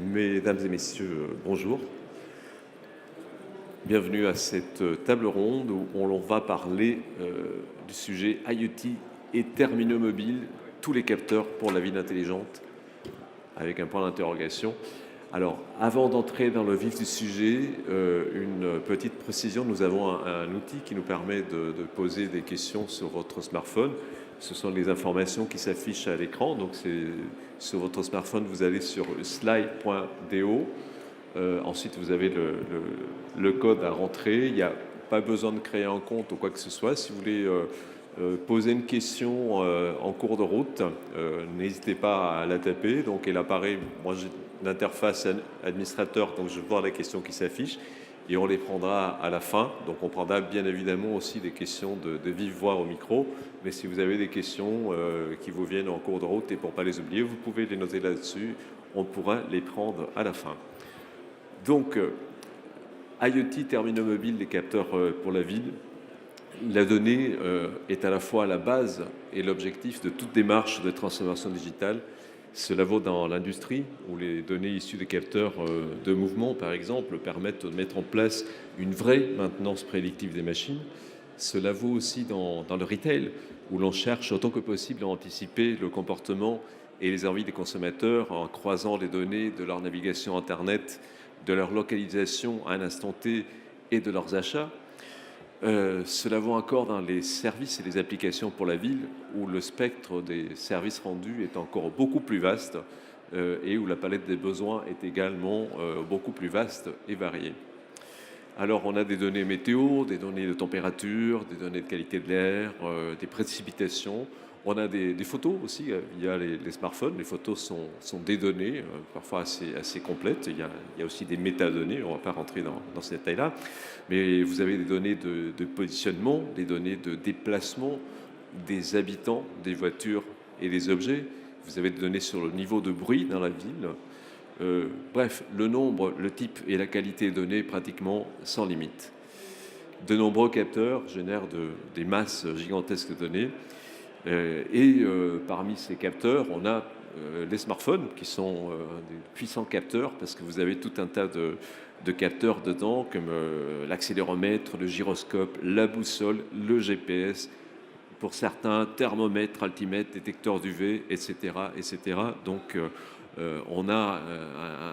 Mesdames et messieurs, bonjour. Bienvenue à cette table ronde où on va parler du sujet IoT et terminaux mobiles, tous les capteurs pour la ville intelligente, avec un point d'interrogation. Alors, avant d'entrer dans le vif du sujet, une petite précision. Nous avons un outil qui nous permet de poser des questions sur votre smartphone. Ce sont les informations qui s'affichent à l'écran. Donc, sur votre smartphone, vous allez sur slide.do. Ensuite, vous avez le code à rentrer. Il n'y a pas besoin de créer un compte ou quoi que ce soit. Si vous voulez poser une question en cours de route, n'hésitez pas à la taper. Donc, elle apparaît. Moi, j'ai l'interface administrateur, donc je vois la question qui s'affiche et on les prendra à la fin. Donc, on prendra bien évidemment aussi des questions de vive voix au micro. Mais si vous avez des questions qui vous viennent en cours de route et pour ne pas les oublier, vous pouvez les noter là-dessus. On pourra les prendre à la fin. Donc, IoT, terminaux mobiles, les capteurs pour la ville. La donnée est à la fois la base et l'objectif de toute démarche de transformation digitale. Cela vaut dans l'industrie, où les données issues des capteurs de mouvement, par exemple, permettent de mettre en place une vraie maintenance prédictive des machines. Cela vaut aussi dans le retail, où l'on cherche autant que possible à anticiper le comportement et les envies des consommateurs en croisant les données de leur navigation Internet, de leur localisation à un instant T et de leurs achats. Cela vaut encore dans les services et les applications pour la ville, où le spectre des services rendus est encore beaucoup plus vaste et où la palette des besoins est également beaucoup plus vaste et variée. Alors, on a des données météo, des données de température, des données de qualité de l'air, des précipitations. On a des photos aussi via les smartphones. Les photos sont des données, parfois assez complètes. Il y a aussi des métadonnées, on ne va pas rentrer dans ces détails-là. Mais vous avez des données de positionnement, des données de déplacement des habitants, des voitures et des objets. Vous avez des données sur le niveau de bruit dans la ville. Bref, le nombre, le type et la qualité de données pratiquement sans limite. De nombreux capteurs génèrent des masses gigantesques de données. Parmi ces capteurs, on a les smartphones qui sont des puissants capteurs parce que vous avez tout un tas de capteurs dedans comme l'accéléromètre, le gyroscope, la boussole, le GPS, pour certains thermomètre, altimètre, détecteur d'UV, etc., etc. Donc on a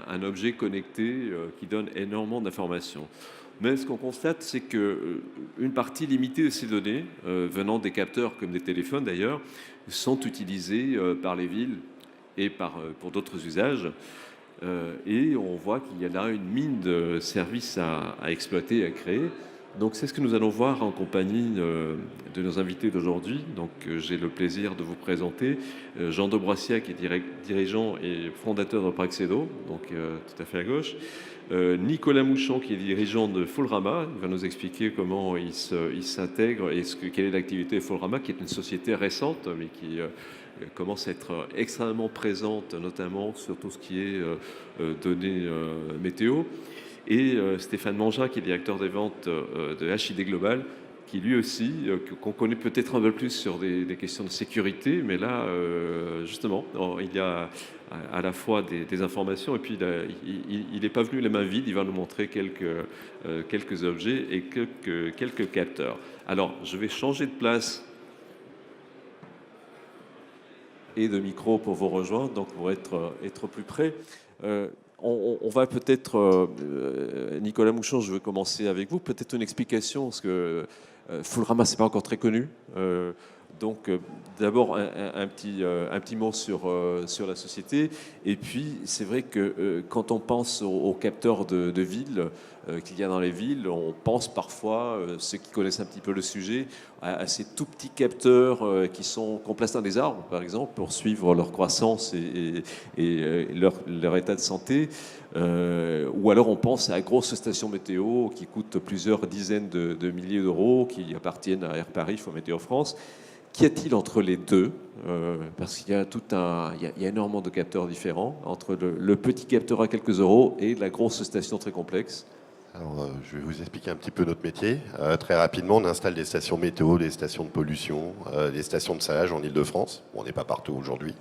un objet connecté qui donne énormément d'informations. Mais ce qu'on constate, c'est qu'une partie limitée de ces données, venant des capteurs comme des téléphones d'ailleurs, sont utilisées par les villes et pour d'autres usages. Et on voit qu'il y a là une mine de services à exploiter, à créer. Donc c'est ce que nous allons voir en compagnie de nos invités d'aujourd'hui. Donc j'ai le plaisir de vous présenter Jean Dobrossiat, qui est dirigeant et fondateur de Praxedo, donc tout à fait à gauche. Nicolas Mouchon, qui est dirigeant de Fullrama, il va nous expliquer comment il s'intègre et quelle est l'activité de Fullrama, qui est une société récente, mais qui commence à être extrêmement présente, notamment sur tout ce qui est données météo. Et Stéphane Mangin, qui est directeur des ventes de HID Global, qui lui aussi, qu'on connaît peut-être un peu plus sur des questions de sécurité, mais là, justement, il y a à la fois des informations, et puis il n'est pas venu les mains vides, il va nous montrer quelques objets et quelques capteurs. Alors, je vais changer de place et de micro pour vous rejoindre, donc pour être plus près. On va peut-être, Nicolas Mouchon, je veux commencer avec vous, peut-être une explication, parce que Fullrama, c'est pas encore très connu. Donc, d'abord, un petit mot sur la société. Et puis, c'est vrai que quand on pense aux capteurs de ville qu'il y a dans les villes, on pense parfois, ceux qui connaissent un petit peu le sujet, à ces tout petits capteurs qu'on place dans des arbres, par exemple, pour suivre leur croissance et leur état de santé. Ou alors on pense à grosses stations météo qui coûtent plusieurs dizaines de milliers d'euros, qui appartiennent à Air Paris ou à Météo France. Qu'y a-t-il entre les deux? Parce qu'il y a il y a énormément de capteurs différents entre le petit capteur à quelques euros et la grosse station très complexe. Alors, je vais vous expliquer un petit peu notre métier. Très rapidement, on installe des stations météo, des stations de pollution, des stations de salage en Île-de-France. Bon, on n'est pas partout aujourd'hui.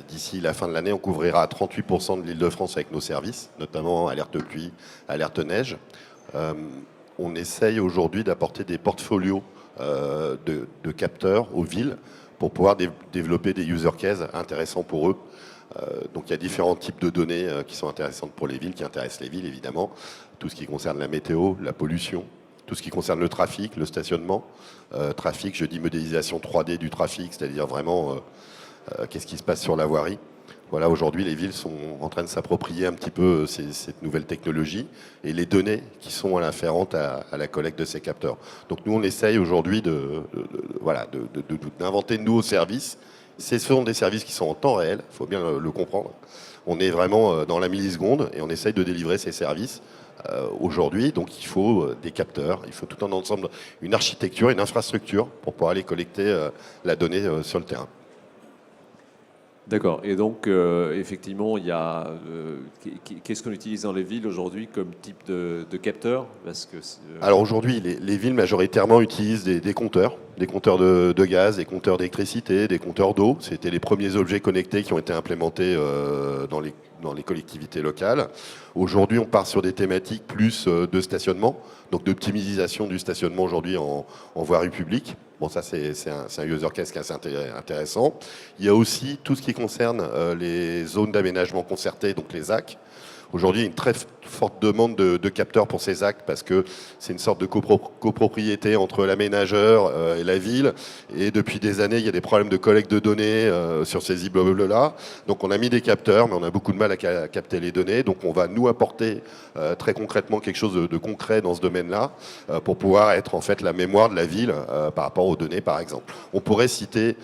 D'ici la fin de l'année, on couvrira 38% de l'Île-de-France avec nos services, notamment alerte pluie, alerte neige. On essaye aujourd'hui d'apporter des portfolios de capteurs aux villes pour pouvoir développer des user cases intéressants pour eux. Donc il y a différents types de données qui sont intéressantes pour les villes, qui intéressent les villes évidemment. Tout ce qui concerne la météo, la pollution, tout ce qui concerne le trafic, le stationnement. Trafic, je dis modélisation 3D du trafic, c'est-à-dire vraiment qu'est-ce qui se passe sur la voirie. Voilà, aujourd'hui, les villes sont en train de s'approprier un petit peu cette nouvelle technologie et les données qui sont afférentes à la collecte de ces capteurs. Donc nous, on essaye aujourd'hui d'inventer de nouveaux services. Ce sont des services qui sont en temps réel, il faut bien le comprendre. On est vraiment dans la milliseconde et on essaye de délivrer ces services aujourd'hui. Donc il faut des capteurs, il faut tout un ensemble, une architecture, une infrastructure pour pouvoir aller collecter la donnée sur le terrain. D'accord. Et donc, effectivement, il y a qu'est-ce qu'on utilise dans les villes aujourd'hui comme type de capteur? Parce que Alors aujourd'hui, les villes majoritairement utilisent des compteurs de gaz, des compteurs d'électricité, des compteurs d'eau. C'était les premiers objets connectés qui ont été implémentés dans les collectivités locales. Aujourd'hui, on part sur des thématiques plus de stationnement, donc d'optimisation du stationnement aujourd'hui en voirie publique. Bon, ça, c'est un user case qui est assez intéressant. Il y a aussi tout ce qui concerne les zones d'aménagement concerté, donc les ZAC. Aujourd'hui, il y a une très forte demande de capteurs pour ces ZAC parce que c'est une sorte de copropriété entre l'aménageur et la ville. Et depuis des années, il y a des problèmes de collecte de données sur ces immeubles-là. Donc on a mis des capteurs, mais on a beaucoup de mal à capter les données. Donc on va nous apporter très concrètement quelque chose de concret dans ce domaine-là pour pouvoir être en fait la mémoire de la ville par rapport aux données, par exemple. On pourrait citer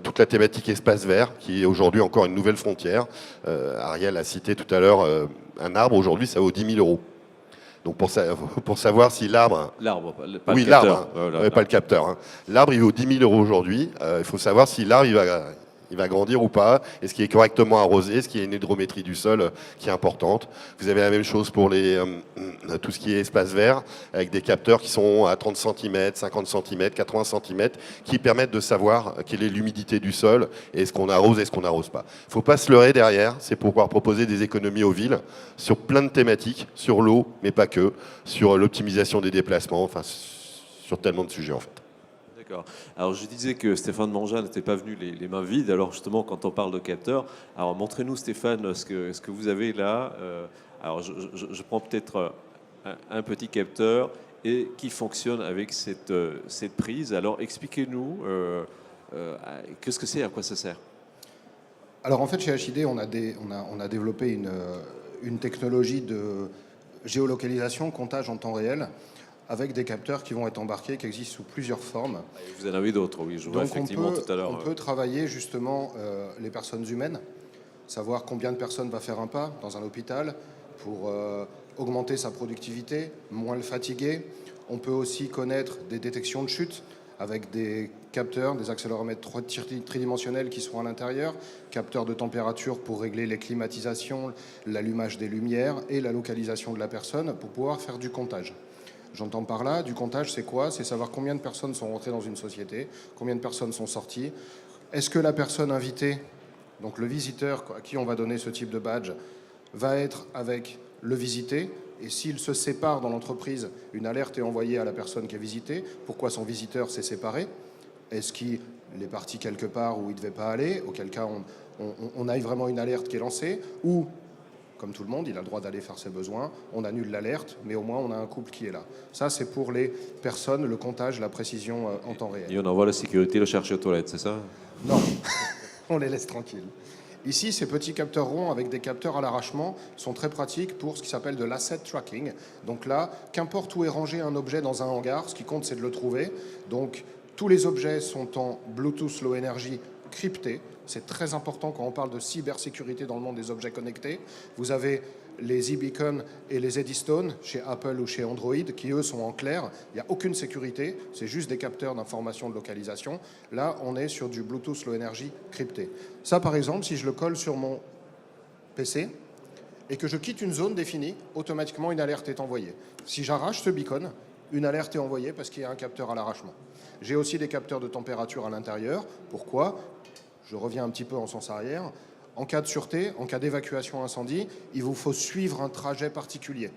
toute la thématique espace vert, qui est aujourd'hui encore une nouvelle frontière. Ariel a cité tout à l'heure un arbre, aujourd'hui ça vaut 10 000 euros. Donc pour savoir si l'arbre... L'arbre, pas oui, le capteur. l'arbre, voilà, pas le capteur. Hein. L'arbre, il vaut 10 000 euros aujourd'hui. Il faut savoir si l'arbre, il va grandir ou pas, est-ce qu'il est correctement arrosé, est-ce qu'il y a une hydrométrie du sol qui est importante. Vous avez la même chose pour tout ce qui est espace vert, avec des capteurs qui sont à 30 cm, 50 cm, 80 cm, qui permettent de savoir quelle est l'humidité du sol, et est-ce qu'on arrose, est-ce qu'on n'arrose pas. Il ne faut pas se leurrer derrière, c'est pour pouvoir proposer des économies aux villes sur plein de thématiques, sur l'eau, mais pas que, sur l'optimisation des déplacements, enfin sur tellement de sujets en fait. D'accord. Alors je disais que Stéphane Mangin n'était pas venu les mains vides. Alors justement, quand on parle de capteurs, alors montrez-nous Stéphane ce que vous avez là. Alors je prends peut-être un petit capteur et qui fonctionne avec cette prise. Alors expliquez-nous qu'est-ce que c'est, à quoi ça sert. Alors en fait, chez HID, on a développé une technologie de géolocalisation, comptage en temps réel, avec des capteurs qui vont être embarqués, qui existent sous plusieurs formes. Vous en avez d'autres, oui, je vois. Donc effectivement tout à l'heure. On peut travailler justement les personnes humaines, savoir combien de personnes va faire un pas dans un hôpital pour augmenter sa productivité, moins le fatiguer. On peut aussi connaître des détections de chute avec des capteurs, des accéléromètres tridimensionnels qui seront à l'intérieur, capteurs de température pour régler les climatisations, l'allumage des lumières et la localisation de la personne pour pouvoir faire du comptage. J'entends par là, du comptage, c'est quoi? C'est savoir combien de personnes sont rentrées dans une société, combien de personnes sont sorties. Est-ce que la personne invitée, donc le visiteur à qui on va donner ce type de badge, va être avec le visité? Et s'il se sépare dans l'entreprise, une alerte est envoyée à la personne qui est visitée. Pourquoi son visiteur s'est séparé? Est-ce qu'il est parti quelque part où il ne devait pas aller? Auquel cas, on a vraiment une alerte qui est lancée. Ou, comme tout le monde, il a le droit d'aller faire ses besoins. On annule l'alerte, mais au moins on a un couple qui est là. Ça, c'est pour les personnes, le comptage, la précision en temps réel. Et on envoie la sécurité le chercher aux toilettes, c'est ça? Non, on les laisse tranquilles. Ici, ces petits capteurs ronds avec des capteurs à l'arrachement sont très pratiques pour ce qui s'appelle de l'asset tracking. Donc là, qu'importe où est rangé un objet dans un hangar, ce qui compte, c'est de le trouver. Donc, tous les objets sont en Bluetooth Low Energy cryptés. C'est très important quand on parle de cybersécurité dans le monde des objets connectés. Vous avez les e-beacon et les Eddystone chez Apple ou chez Android qui, eux, sont en clair. Il n'y a aucune sécurité, c'est juste des capteurs d'information de localisation. Là, on est sur du Bluetooth Low Energy crypté. Ça, par exemple, si je le colle sur mon PC et que je quitte une zone définie, automatiquement une alerte est envoyée. Si j'arrache ce beacon, une alerte est envoyée parce qu'il y a un capteur à l'arrachement. J'ai aussi des capteurs de température à l'intérieur. Pourquoi? Je reviens un petit peu en sens arrière. En cas de sûreté, en cas d'évacuation incendie, il vous faut suivre un trajet particulier.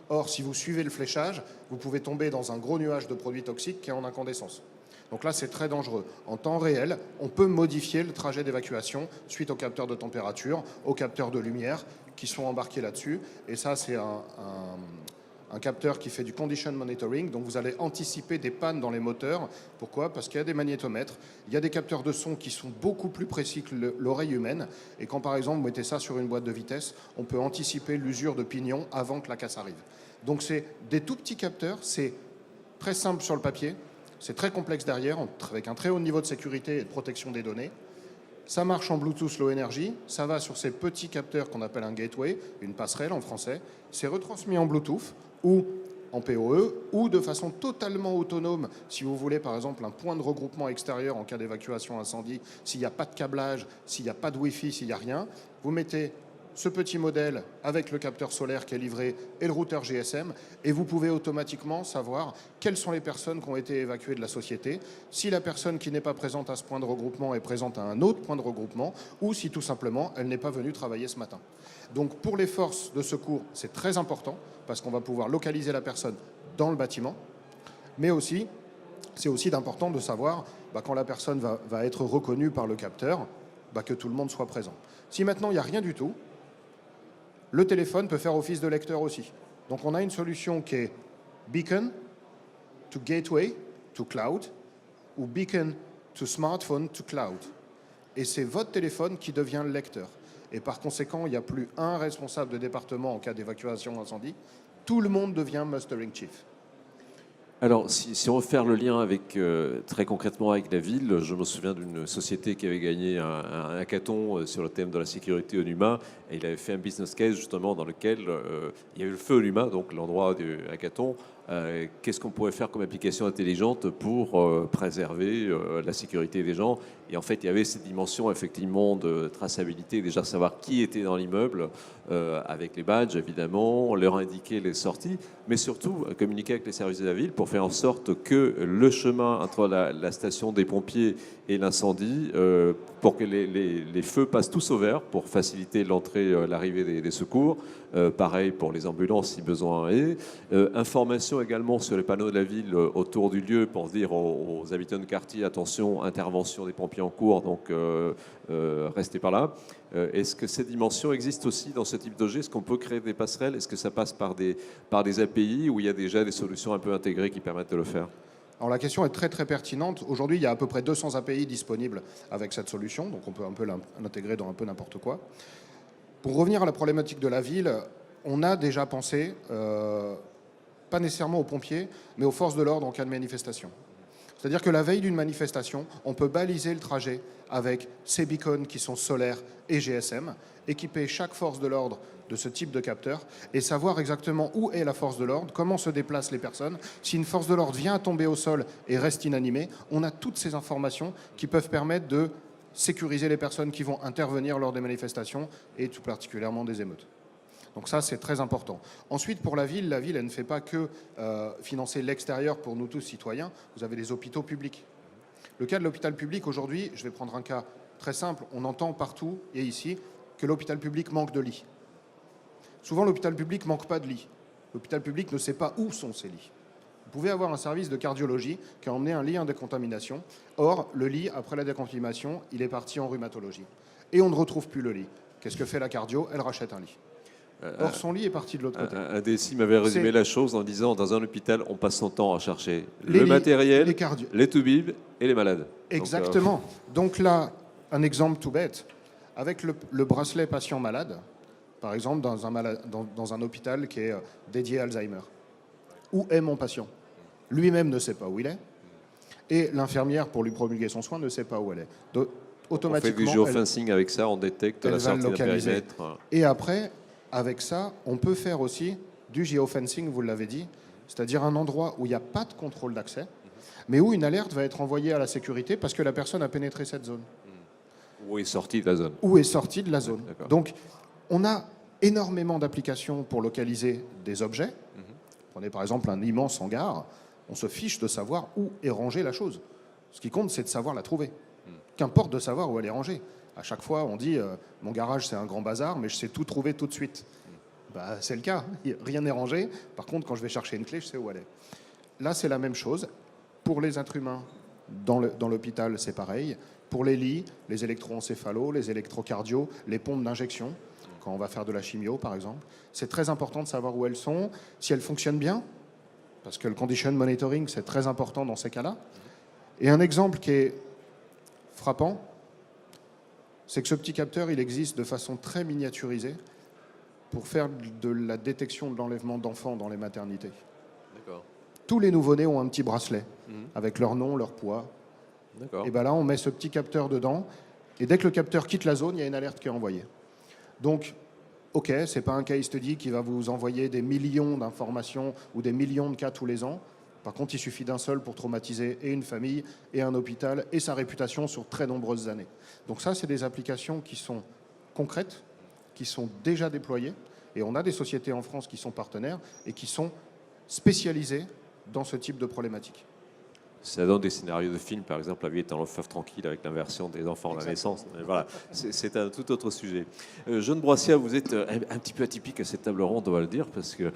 Or, si vous suivez le fléchage, vous pouvez tomber dans un gros nuage de produits toxiques qui est en incandescence. Donc là, c'est très dangereux. En temps réel, on peut modifier le trajet d'évacuation suite aux capteurs de température, aux capteurs de lumière qui sont embarqués là-dessus. Et ça, c'est un capteur qui fait du condition monitoring. Donc vous allez anticiper des pannes dans les moteurs. Pourquoi? Parce qu'il y a des magnétomètres, il y a des capteurs de son qui sont beaucoup plus précis que l'oreille humaine. Et quand par exemple vous mettez ça sur une boîte de vitesse, on peut anticiper l'usure de pignon avant que la casse arrive. Donc c'est des tout petits capteurs, c'est très simple sur le papier, c'est très complexe derrière, avec un très haut niveau de sécurité et de protection des données. Ça marche en Bluetooth Low Energy, ça va sur ces petits capteurs qu'on appelle un gateway, une passerelle en français. C'est retransmis en Bluetooth ou en PoE ou de façon totalement autonome si vous voulez par exemple un point de regroupement extérieur en cas d'évacuation incendie, s'il n'y a pas de câblage, s'il n'y a pas de Wi-Fi, s'il n'y a rien, vous mettez ce petit modèle avec le capteur solaire qui est livré et le routeur GSM, et vous pouvez automatiquement savoir quelles sont les personnes qui ont été évacuées de la société, si la personne qui n'est pas présente à ce point de regroupement est présente à un autre point de regroupement, ou si tout simplement elle n'est pas venue travailler ce matin. Donc pour les forces de secours, c'est très important, parce qu'on va pouvoir localiser la personne dans le bâtiment, mais aussi, c'est aussi important de savoir, quand la personne va être reconnue par le capteur, que tout le monde soit présent. Si maintenant il n'y a rien du tout, le téléphone peut faire office de lecteur aussi. Donc on a une solution qui est beacon to gateway to cloud ou beacon to smartphone to cloud. Et c'est votre téléphone qui devient le lecteur. Et par conséquent, il n'y a plus un responsable de département en cas d'évacuation incendie. Tout le monde devient mustering chief. Alors, si on veut faire le lien avec, très concrètement avec la ville, je me souviens d'une société qui avait gagné un hackathon sur le thème de la sécurité Onuma, et il avait fait un business case justement dans lequel il y a eu le feu Onuma, donc l'endroit du hackathon. Qu'est-ce qu'on pourrait faire comme application intelligente pour préserver la sécurité des gens? Et en fait, il y avait cette dimension effectivement de traçabilité, déjà savoir qui était dans l'immeuble, avec les badges évidemment, leur indiquer les sorties, mais surtout communiquer avec les services de la ville pour faire en sorte que le chemin entre la station des pompiers et l'incendie, pour que les feux passent tous au vert, pour faciliter l'entrée, l'arrivée des secours. Pareil pour les ambulances si besoin est. Information également sur les panneaux de la ville autour du lieu pour dire aux habitants de quartier, attention, intervention des pompiers en cours, donc restez par là. Est-ce que cette dimension existe aussi dans ce type d'objet? Est-ce qu'on peut créer des passerelles? Est-ce que ça passe par des API où il y a déjà des solutions un peu intégrées qui permettent de le faire? Alors la question est très très pertinente. Aujourd'hui, il y a à peu près 200 API disponibles avec cette solution, donc on peut un peu l'intégrer dans un peu n'importe quoi. Pour revenir à la problématique de la ville, on a déjà pensé, pas nécessairement aux pompiers, mais aux forces de l'ordre en cas de manifestation. C'est-à-dire que la veille d'une manifestation, on peut baliser le trajet avec ces beacons qui sont solaires et GSM, équiper chaque force de l'ordre de ce type de capteur et savoir exactement où est la force de l'ordre, comment se déplacent les personnes. Si une force de l'ordre vient à tomber au sol et reste inanimée, on a toutes ces informations qui peuvent permettre de sécuriser les personnes qui vont intervenir lors des manifestations et tout particulièrement des émeutes. Donc ça, c'est très important. Ensuite, pour la ville, elle ne fait pas que financer l'extérieur pour nous tous citoyens. Vous avez les hôpitaux publics. Le cas de l'hôpital public aujourd'hui, je vais prendre un cas très simple. On entend partout et ici que l'hôpital public manque de lits. Souvent, l'hôpital public ne manque pas de lits. L'hôpital public ne sait pas où sont ces lits. Vous pouvez avoir un service de cardiologie qui a emmené un lit en décontamination. Or, le lit, après la décontamination, il est parti en rhumatologie. Et on ne retrouve plus le lit. Qu'est-ce que fait la cardio? Elle rachète un lit. Or, son lit est parti de l'autre côté. Un DSI m'avait résumé la chose en disant, dans un hôpital, on passe son temps à chercher le matériel, les toubibs et les malades. Exactement. Donc là, un exemple tout bête. Avec le bracelet patient malade, par exemple, dans un hôpital qui est dédié à Alzheimer. Où est mon patient? Lui-même ne sait pas où il est. Et l'infirmière, pour lui promulguer son soin, ne sait pas où elle est. Donc, automatiquement, on fait du géofencing avec ça, on détecte la sortie d'un périmètre. Et après, avec ça, on peut faire aussi du geofencing, vous l'avez dit, c'est-à-dire un endroit où il n'y a pas de contrôle d'accès, mais où une alerte va être envoyée à la sécurité parce que la personne a pénétré cette zone. Ou est sortie de la zone. Ou est sortie de la zone. Donc, on a énormément d'applications pour localiser des objets. Prenez par exemple un immense hangar, on se fiche de savoir où est rangée la chose. Ce qui compte, c'est de savoir la trouver. Qu'importe de savoir où elle est rangée. À chaque fois, on dit mon garage, c'est un grand bazar, mais je sais tout trouver tout de suite. Bah, c'est le cas, rien n'est rangé. Par contre, quand je vais chercher une clé, je sais où elle est. Là, c'est la même chose. Pour les êtres humains, dans l'hôpital, c'est pareil. Pour les lits, les électroencéphalos, les électrocardios, les pompes d'injection, quand on va faire de la chimio, par exemple, c'est très important de savoir où elles sont, si elles fonctionnent bien, parce que le condition monitoring, c'est très important dans ces cas-là. Et un exemple qui est frappant, c'est que ce petit capteur, il existe de façon très miniaturisée pour faire de la détection de l'enlèvement d'enfants dans les maternités. D'accord. Tous les nouveau-nés ont un petit bracelet avec leur nom, leur poids. D'accord. Et bien là, on met ce petit capteur dedans, et dès que le capteur quitte la zone, il y a une alerte qui est envoyée. Donc, ok, ce n'est pas un case study qui va vous envoyer des millions d'informations ou des millions de cas tous les ans. Par contre, il suffit d'un seul pour traumatiser et une famille, et un hôpital, et sa réputation sur très nombreuses années. Donc ça, c'est des applications qui sont concrètes, qui sont déjà déployées, et on a des sociétés en France qui sont partenaires et qui sont spécialisées dans ce type de problématique. Ça donne des scénarios de films, par exemple, La vie est un long fleuve tranquille avec l'inversion des enfants à la naissance. Mais voilà, c'est un tout autre sujet. Jeune Broissia, vous êtes un petit peu atypique à cette table ronde, on va le dire, parce que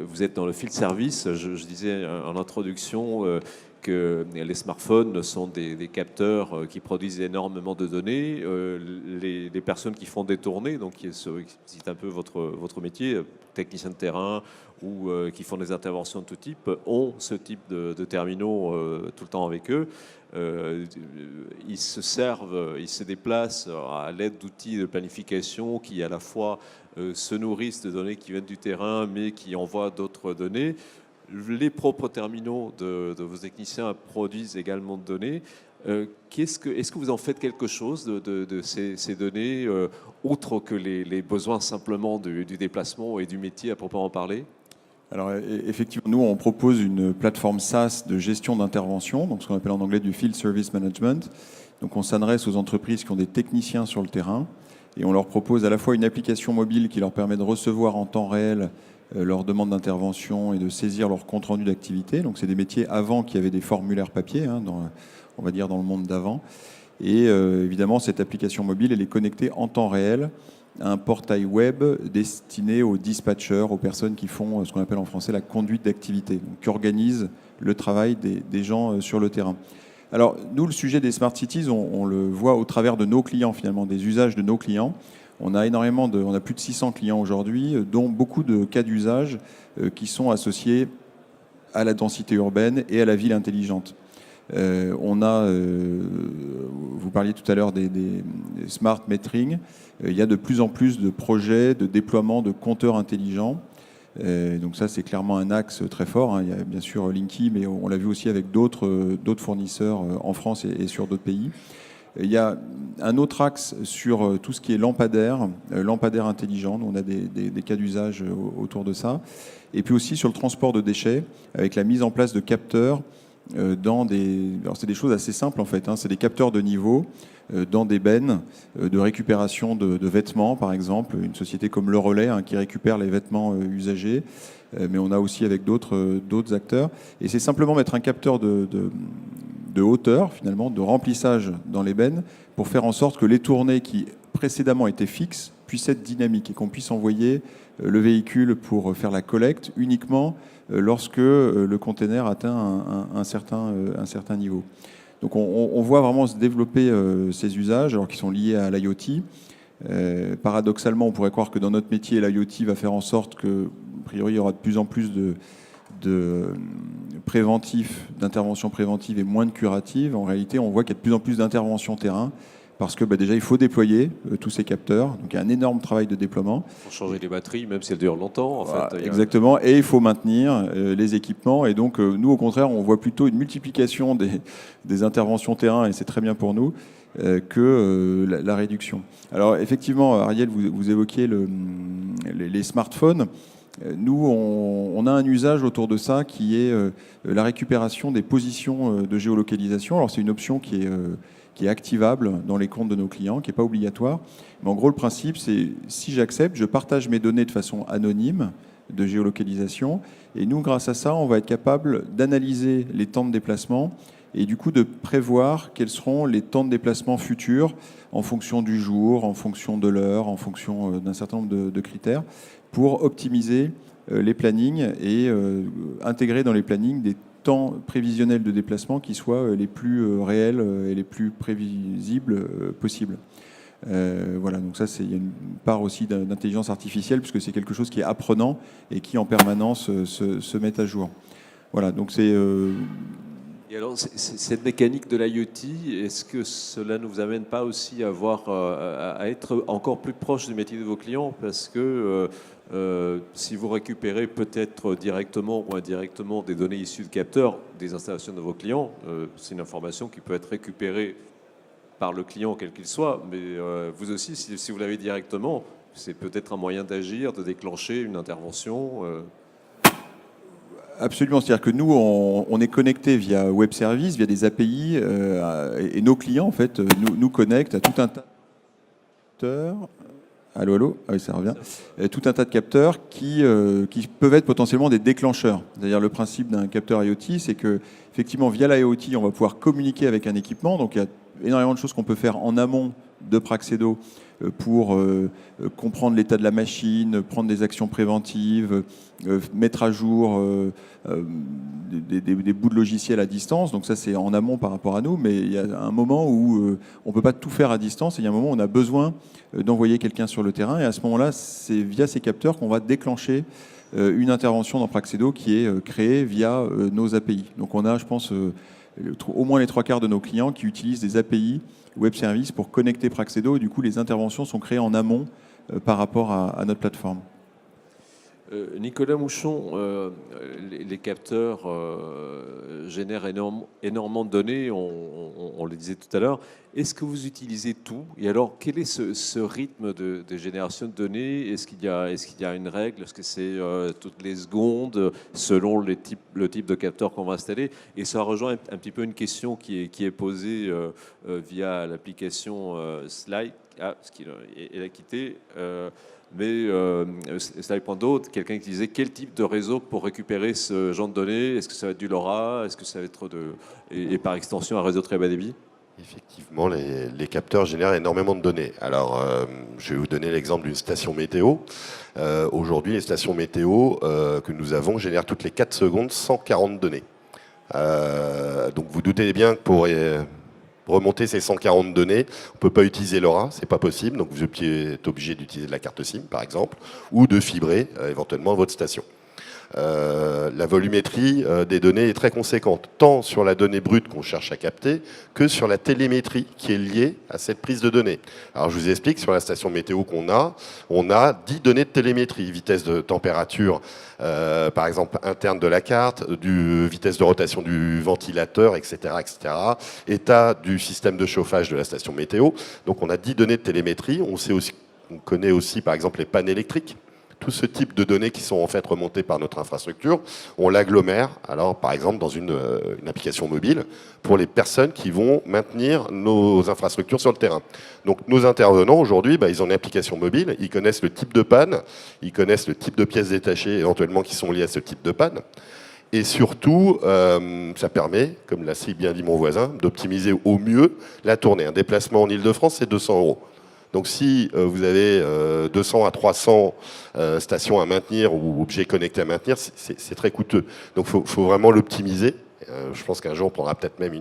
vous êtes dans le field service. Je disais en introduction que les smartphones sont des capteurs qui produisent énormément de données. Les personnes qui font des tournées, donc c'est un peu votre métier, technicien de terrain, ou qui font des interventions de tout type, ont ce type de terminaux tout le temps avec eux. Ils se servent, ils se déplacent à l'aide d'outils de planification qui à la fois se nourrissent de données qui viennent du terrain, mais qui envoient d'autres données. Les propres terminaux de vos techniciens produisent également de données. Est-ce que vous en faites quelque chose de ces données, outre que les besoins simplement du déplacement et du métier à proprement parler ? Alors effectivement, nous, on propose une plateforme SaaS de gestion d'intervention, donc ce qu'on appelle en anglais du Field Service Management. Donc on s'adresse aux entreprises qui ont des techniciens sur le terrain et on leur propose à la fois une application mobile qui leur permet de recevoir en temps réel leurs demandes d'intervention et de saisir leur compte rendu d'activité. Donc c'est des métiers avant qu'il y avait des formulaires papier, on va dire dans le monde d'avant. Et évidemment, cette application mobile, elle est connectée en temps réel à un portail web destiné aux dispatchers, aux personnes qui font ce qu'on appelle en français la conduite d'activité, qui organisent le travail des gens sur le terrain. Alors, nous, le sujet des Smart Cities, on le voit au travers de nos clients, finalement, des usages de nos clients. On a plus de 600 clients aujourd'hui, dont beaucoup de cas d'usage qui sont associés à la densité urbaine et à la ville intelligente. Vous parliez tout à l'heure des smart metering. Il y a de plus en plus de projets de déploiement de compteurs intelligents. Donc ça, c'est clairement un axe très fort. Il y a bien sûr Linky, mais on l'a vu aussi avec d'autres fournisseurs en France et sur d'autres pays. Il y a un autre axe sur tout ce qui est lampadaire intelligent. On a des cas d'usage autour de ça. Et puis aussi sur le transport de déchets, avec la mise en place de capteurs alors c'est des choses assez simples en fait, c'est des capteurs de niveau dans des bennes de récupération de vêtements, par exemple, une société comme Le Relais qui récupère les vêtements usagés, mais on a aussi avec d'autres acteurs. Et c'est simplement mettre un capteur de hauteur, finalement, de remplissage dans les bennes, pour faire en sorte que les tournées qui précédemment étaient fixes puissent être dynamiques et qu'on puisse envoyer le véhicule pour faire la collecte uniquement lorsque le container atteint un certain niveau. Donc on voit vraiment se développer ces usages, alors qui sont liés à l'IoT. Paradoxalement, on pourrait croire que dans notre métier, l'IoT va faire en sorte que, a priori, il y aura de plus en plus d'interventions préventives et moins de curatives. En réalité, on voit qu'il y a de plus en plus d'interventions terrain, parce que déjà, il faut déployer tous ces capteurs. Donc, il y a un énorme travail de déploiement. Il faut changer les batteries, même si elles durent longtemps. Exactement. Et il faut maintenir les équipements. Et donc, nous, au contraire, on voit plutôt une multiplication des interventions terrain, et c'est très bien pour nous, que la réduction. Alors, effectivement, Ariel, vous évoquiez les smartphones. Nous, on a un usage autour de ça qui est la récupération des positions de géolocalisation. Alors, c'est une option qui qui est activable dans les comptes de nos clients, qui n'est pas obligatoire. Mais en gros, le principe, c'est si j'accepte, je partage mes données de façon anonyme de géolocalisation. Et nous, grâce à ça, on va être capable d'analyser les temps de déplacement et du coup de prévoir quels seront les temps de déplacement futurs en fonction du jour, en fonction de l'heure, en fonction d'un certain nombre de critères pour optimiser les plannings et intégrer dans les plannings des temps prévisionnels de déplacement qui soient les plus réels et les plus prévisibles possibles. Voilà, donc ça, il y a une part aussi d'intelligence artificielle puisque c'est quelque chose qui est apprenant et qui en permanence se met à jour. Voilà, donc c'est... Et alors, cette mécanique de l'IoT, est-ce que cela ne vous amène pas aussi à être encore plus proche du métier de vos clients? Parce que si vous récupérez peut-être directement ou indirectement des données issues de capteurs des installations de vos clients, c'est une information qui peut être récupérée par le client quel qu'il soit, mais vous aussi, si vous l'avez directement, c'est peut-être un moyen d'agir, de déclencher une intervention. Absolument, c'est-à-dire que nous, on est connecté via web service, via des API, et nos clients, en fait, nous connectent à tout un tas de capteurs. Allô, allô, ah oui, ça revient. Tout un tas de capteurs qui peuvent être potentiellement des déclencheurs. C'est-à-dire le principe d'un capteur IoT, c'est que effectivement, via l'IoT, on va pouvoir communiquer avec un équipement. Donc il y a énormément de choses qu'on peut faire en amont de Praxedo pour comprendre l'état de la machine, prendre des actions préventives, mettre à jour des bouts de logiciel à distance. Donc ça, c'est en amont par rapport à nous, mais il y a un moment où on ne peut pas tout faire à distance, et il y a un moment où on a besoin d'envoyer quelqu'un sur le terrain, et à ce moment-là, c'est via ces capteurs qu'on va déclencher une intervention dans Praxedo qui est créée via nos API. Donc on a, je pense, au moins les 3/4 de nos clients qui utilisent des API web service pour connecter Praxedo, et du coup les interventions sont créées en amont par rapport à notre plateforme. Nicolas Mouchon, les capteurs génèrent énormément de données, on le disait tout à l'heure. Est-ce que vous utilisez tout? Et alors, quel est ce rythme de génération de données? Est-ce qu'il y a une règle? Est-ce que c'est toutes les secondes, selon le type de capteur qu'on va installer? Et ça rejoint un petit peu une question qui est posée via l'application Slide. Ah, il a quitté. Mais Slide.do, quelqu'un qui disait quel type de réseau pour récupérer ce genre de données? Est-ce que ça va être du LoRa? Est-ce que ça va être et par extension un réseau très bas débit? Effectivement, les capteurs génèrent énormément de données. Alors, je vais vous donner l'exemple d'une station météo. Aujourd'hui, les stations météo que nous avons génèrent toutes les 4 secondes 140 données. Donc, vous doutez bien que pour remonter ces 140 données, on ne peut pas utiliser LoRa, c'est pas possible. Donc, vous êtes obligé d'utiliser de la carte SIM, par exemple, ou de fibrer éventuellement votre station. La volumétrie des données est très conséquente, tant sur la donnée brute qu'on cherche à capter que sur la télémétrie qui est liée à cette prise de données. Alors je vous explique, sur la station météo qu'on a, on a 10 données de télémétrie, vitesse de température par exemple interne de la carte, vitesse de rotation du ventilateur, etc., etc., état du système de chauffage de la station météo. Donc on a 10 données de télémétrie, on connaît aussi par exemple les pannes électriques. Tout ce type de données qui sont en fait remontées par notre infrastructure, on l'agglomère, alors par exemple dans une application mobile, pour les personnes qui vont maintenir nos infrastructures sur le terrain. Donc nos intervenants aujourd'hui, ils ont une application mobile, ils connaissent le type de panne, ils connaissent le type de pièces détachées éventuellement qui sont liées à ce type de panne. Et surtout, ça permet, comme l'a si bien dit mon voisin, d'optimiser au mieux la tournée. Un déplacement en Ile-de-France, c'est 200 €. Donc si vous avez 200 à 300 stations à maintenir ou objets connectés à maintenir, c'est très coûteux. Donc il faut vraiment l'optimiser. Je pense qu'un jour on prendra peut-être même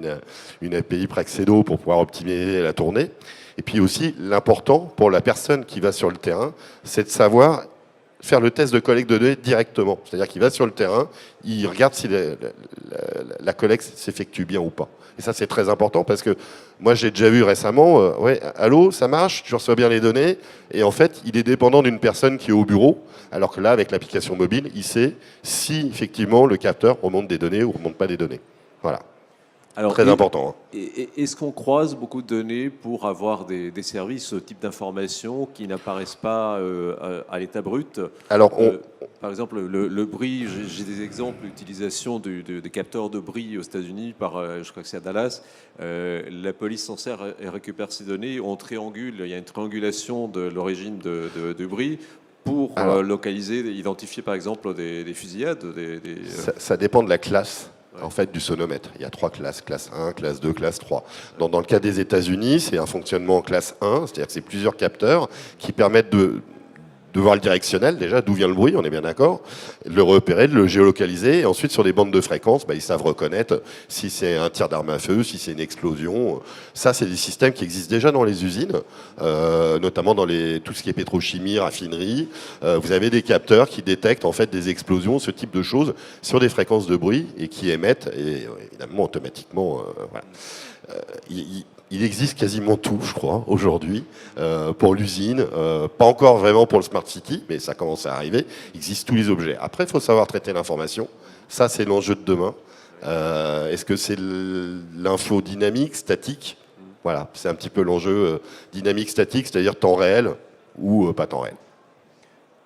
une API Praxedo pour pouvoir optimiser la tournée. Et puis aussi, l'important pour la personne qui va sur le terrain, c'est de savoir faire le test de collecte de données directement. C'est-à-dire qu'il va sur le terrain, il regarde si la collecte s'effectue bien ou pas. Et ça, c'est très important parce que moi, j'ai déjà vu récemment, ouais, allô, ça marche, tu reçois bien les données. Et en fait, il est dépendant d'une personne qui est au bureau, alors que là, avec l'application mobile, il sait si effectivement le capteur remonte des données ou remonte pas des données. Voilà. Alors, Très important. Hein. Est-ce qu'on croise beaucoup de données pour avoir des services, ce type d'informations qui n'apparaissent pas à l'état brut? Alors, Par exemple, le bruit, j'ai des exemples d'utilisation des capteurs de bruit aux États-Unis je crois que c'est à Dallas. La police s'en sert et récupère ces données. Il y a une triangulation de l'origine de bruit pour localiser, identifier par exemple des fusillades. Ça dépend de la classe. En fait, du sonomètre. Il y a 3 classes, classe 1, classe 2, classe 3. Dans le cas des États-Unis, c'est un fonctionnement en classe 1, c'est-à-dire que c'est plusieurs capteurs qui permettent de voir le directionnel, déjà, d'où vient le bruit, on est bien d'accord, de le repérer, de le géolocaliser, et ensuite sur des bandes de fréquences, ils savent reconnaître si c'est un tir d'arme à feu, si c'est une explosion. Ça, c'est des systèmes qui existent déjà dans les usines, notamment dans tout ce qui est pétrochimie, raffinerie. Vous avez des capteurs qui détectent en fait des explosions, ce type de choses, sur des fréquences de bruit, et qui émettent, et évidemment, automatiquement, voilà. Il existe quasiment tout, je crois, aujourd'hui, pour l'usine. Pas encore vraiment pour le Smart City, mais ça commence à arriver. Il existe tous les objets. Après, il faut savoir traiter l'information. Ça, c'est l'enjeu de demain. Est-ce que c'est l'info dynamique, statique? Voilà, c'est un petit peu l'enjeu dynamique, statique, c'est-à-dire temps réel ou pas temps réel.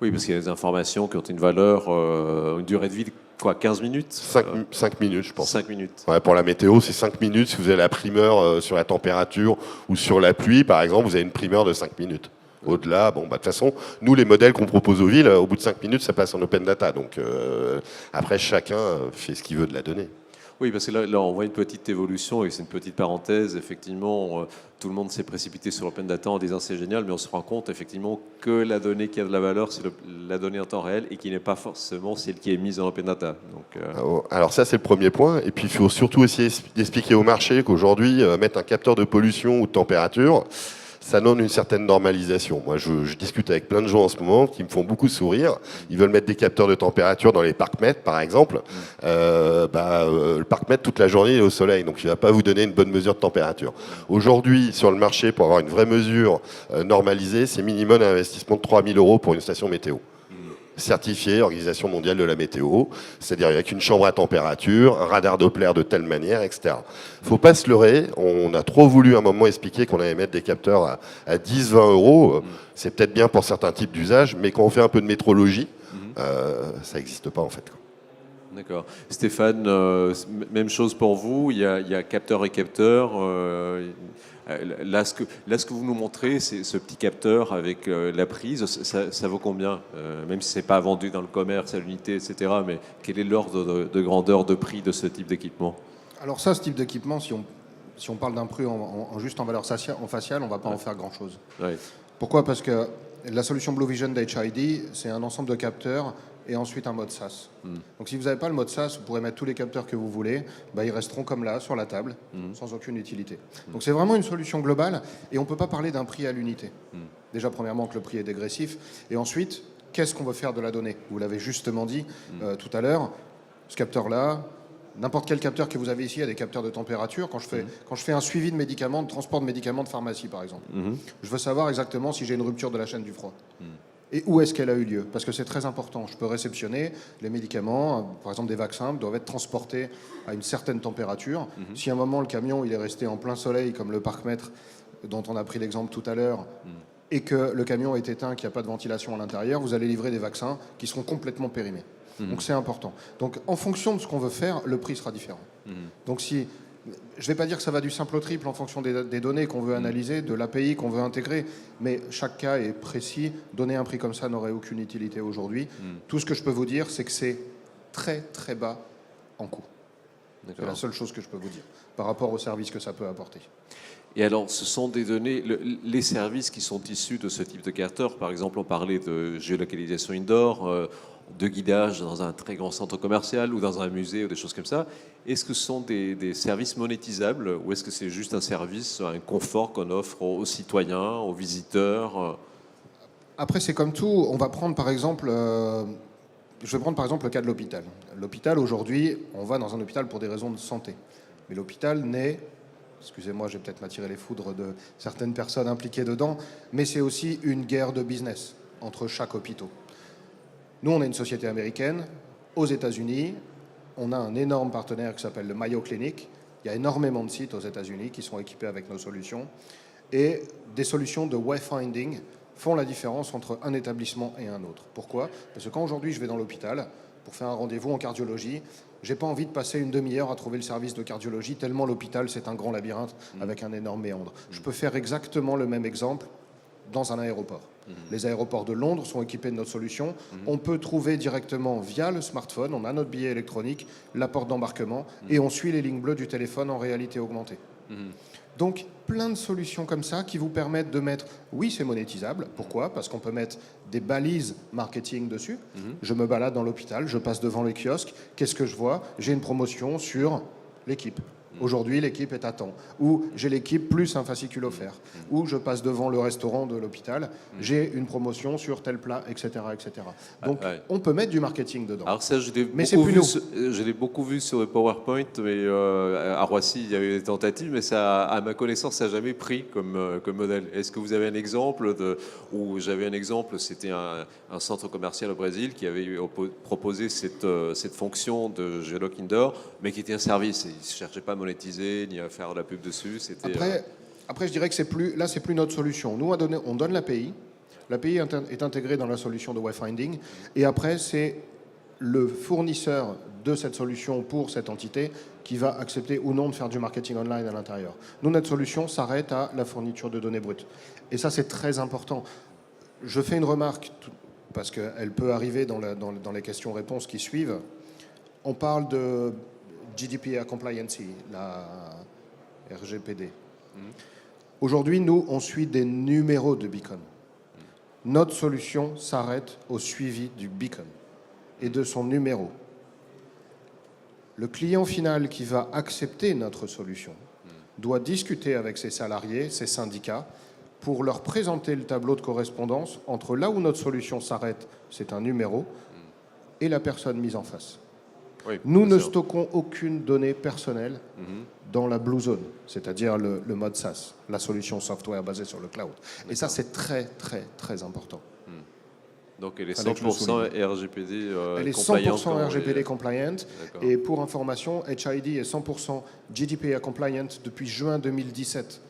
Oui, parce qu'il y a des informations qui ont une valeur, une durée de vie de quoi, 15 minutes 5 minutes, je pense. 5 minutes. Ouais, pour la météo, c'est 5 minutes. Si vous avez la primeur sur la température ou sur la pluie, par exemple, vous avez une primeur de 5 minutes. Au-delà, de toute façon, nous, les modèles qu'on propose aux villes, au bout de 5 minutes, ça passe en open data. Donc, après, chacun fait ce qu'il veut de la donnée. Oui, parce que là, on voit une petite évolution, et c'est une petite parenthèse. Effectivement, tout le monde s'est précipité sur l'open data en disant c'est génial, mais on se rend compte effectivement que la donnée qui a de la valeur, c'est la donnée en temps réel, et qui n'est pas forcément celle qui est mise en open data. Donc, Alors ça, c'est le premier point. Et puis, il faut surtout essayer d'expliquer au marché qu'aujourd'hui, mettre un capteur de pollution ou de température, ça donne une certaine normalisation. Moi, je discute avec plein de gens en ce moment qui me font beaucoup sourire. Ils veulent mettre des capteurs de température dans les parcs-mètres, par exemple. Le parc-mètre, toute la journée, il est au soleil, donc il ne va pas vous donner une bonne mesure de température. Aujourd'hui, sur le marché, pour avoir une vraie mesure normalisée, c'est minimum un investissement de 3 000 € pour une station météo. Certifié, Organisation mondiale de la météo, c'est-à-dire avec une chambre à température, un radar Doppler de telle manière, etc. Faut pas se leurrer, on a trop voulu à un moment expliquer qu'on allait mettre des capteurs à 10, 20 €. C'est peut-être bien pour certains types d'usages, mais quand on fait un peu de métrologie, ça n'existe pas en fait. D'accord. Stéphane, même chose pour vous, il y a capteur et capteur. Là, ce que vous nous montrez, c'est ce petit capteur avec la prise, ça vaut combien? Même si ce n'est pas vendu dans le commerce à l'unité, etc. Mais quel est l'ordre de grandeur de prix de ce type d'équipement? Alors ça, ce type d'équipement, si on parle d'un prix juste en valeur faciale, on ne va pas en faire grand-chose. Ouais. Pourquoi? Parce que la solution Blue Vision d'HID, c'est un ensemble de capteurs et ensuite un mode SaaS. Donc si vous n'avez pas le mode SaaS, vous pourrez mettre tous les capteurs que vous voulez, ils resteront comme là, sur la table, sans aucune utilité. Donc c'est vraiment une solution globale, et on ne peut pas parler d'un prix à l'unité. Déjà, premièrement, que le prix est dégressif, et ensuite, qu'est-ce qu'on veut faire de la donnée? Vous l'avez justement dit tout à l'heure, ce capteur-là, n'importe quel capteur que vous avez ici, il y a des capteurs de température. Quand je fais un suivi de médicaments, de transport de médicaments de pharmacie, par exemple, je veux savoir exactement si j'ai une rupture de la chaîne du froid. Et où est-ce qu'elle a eu lieu? Parce que c'est très important. Je peux réceptionner les médicaments, par exemple des vaccins, doivent être transportés à une certaine température. Si à un moment le camion il est resté en plein soleil, comme le parc-mètre dont on a pris l'exemple tout à l'heure, et que le camion est éteint, qu'il n'y a pas de ventilation à l'intérieur, vous allez livrer des vaccins qui seront complètement périmés. Donc c'est important. Donc en fonction de ce qu'on veut faire, le prix sera différent. Donc si... Je ne vais pas dire que ça va du simple au triple en fonction des données qu'on veut analyser, de l'API qu'on veut intégrer, mais chaque cas est précis. Donner un prix comme ça n'aurait aucune utilité aujourd'hui. Tout ce que je peux vous dire, c'est que c'est très très bas en coût. C'est la seule chose que je peux vous dire par rapport au service que ça peut apporter. Et alors, ce sont des données, les services qui sont issus de ce type de capteurs, par exemple, on parlait de géolocalisation indoor, de guidage dans un très grand centre commercial ou dans un musée ou des choses comme ça. Est-ce que ce sont des services monétisables, ou est-ce que c'est juste un service, un confort qu'on offre aux citoyens, aux visiteurs? Après, c'est comme tout. On va prendre par exemple... je vais prendre par exemple le cas de l'hôpital. L'hôpital, aujourd'hui, on va dans un hôpital pour des raisons de santé. Mais l'hôpital n'est... Excusez-moi, je vais peut-être m'attirer les foudres de certaines personnes impliquées dedans, mais c'est aussi une guerre de business entre chaque hôpital. Nous, on est une société américaine. Aux États-Unis, on a un énorme partenaire qui s'appelle le Mayo Clinic. Il y a énormément de sites aux États-Unis qui sont équipés avec nos solutions. Et des solutions de wayfinding font la différence entre un établissement et un autre. Pourquoi? Parce que quand aujourd'hui je vais dans l'hôpital pour faire un rendez-vous en cardiologie, j'ai pas envie de passer une demi-heure à trouver le service de cardiologie, tellement l'hôpital c'est un grand labyrinthe avec un énorme méandre. Je peux faire exactement le même exemple dans un aéroport. Les aéroports de Londres sont équipés de notre solution. On peut trouver directement via le smartphone, on a notre billet électronique, la porte d'embarquement, et on suit les lignes bleues du téléphone en réalité augmentée. Donc, plein de solutions comme ça qui vous permettent de mettre... Oui, c'est monétisable. Pourquoi? Parce qu'on peut mettre des balises marketing dessus. Je me balade dans l'hôpital, je passe devant les kiosques. Qu'est-ce que je vois? J'ai une promotion sur l'équipe. Aujourd'hui, l'équipe est à temps. Ou j'ai l'équipe plus un fascicule offert. Ou je passe devant le restaurant de l'hôpital, j'ai une promotion sur tel plat, etc. etc. Donc, on peut mettre du marketing dedans. Alors ça, Mais c'est plus je l'ai beaucoup vu sur le PowerPoint, mais à Roissy, il y a eu des tentatives, mais ça, à ma connaissance, ça n'a jamais pris comme modèle. Est-ce que vous avez un exemple où j'avais un exemple, c'était un centre commercial au Brésil qui avait proposé cette fonction de Geolock Indoor, mais qui était un service. Il ne cherchait pas à monétiser, ni à faire de la pub dessus. Après, je dirais que c'est plus notre solution. Nous, on donne l'API. L'API est intégrée dans la solution de wayfinding. Et après, c'est le fournisseur de cette solution pour cette entité qui va accepter ou non de faire du marketing online à l'intérieur. Nous, notre solution s'arrête à la fourniture de données brutes. Et ça, c'est très important. Je fais une remarque, parce qu'elle peut arriver dans les questions-réponses qui suivent. On parle de GDPR Compliance, la RGPD. Aujourd'hui, nous, on suit des numéros de beacon. Notre solution s'arrête au suivi du beacon et de son numéro. Le client final qui va accepter notre solution doit discuter avec ses salariés, ses syndicats, pour leur présenter le tableau de correspondance entre là où notre solution s'arrête, c'est un numéro, et la personne mise en face. Oui, nous ne stockons aucune donnée personnelle dans la Blue Zone, c'est-à-dire le mode SaaS, la solution software basée sur le cloud. Et ça, c'est très, très, très important. Donc elle est 100% RGPD elle est 100% RGPD compliant. Et pour information, HID est 100% GDPR compliant depuis juin 2017,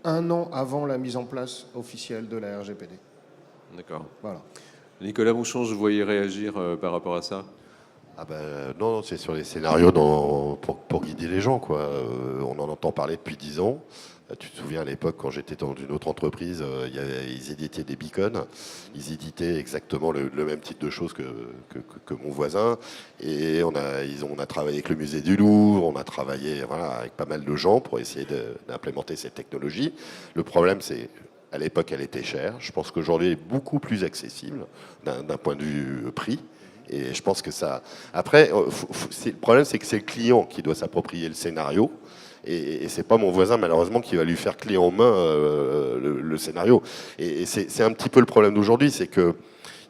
un an avant la mise en place officielle de la RGPD. D'accord. Voilà. Nicolas Mouchon, je voyais réagir par rapport à ça. Non, c'est sur les scénarios pour guider les gens, quoi. On en entend parler depuis 10 ans. Tu te souviens à l'époque, quand j'étais dans une autre entreprise, ils éditaient des beacons. Ils éditaient exactement le même type de choses que mon voisin. Et on a travaillé avec le musée du Louvre, on a travaillé avec pas mal de gens pour essayer d'implémenter cette technologie. Le problème, c'est à l'époque, elle était chère. Je pense qu'aujourd'hui, elle est beaucoup plus accessible d'un point de vue prix. Et je pense que ça... Après, le problème, c'est que c'est le client qui doit s'approprier le scénario. Et c'est pas mon voisin, malheureusement, qui va lui faire clé en main le scénario. Et c'est un petit peu le problème d'aujourd'hui, c'est que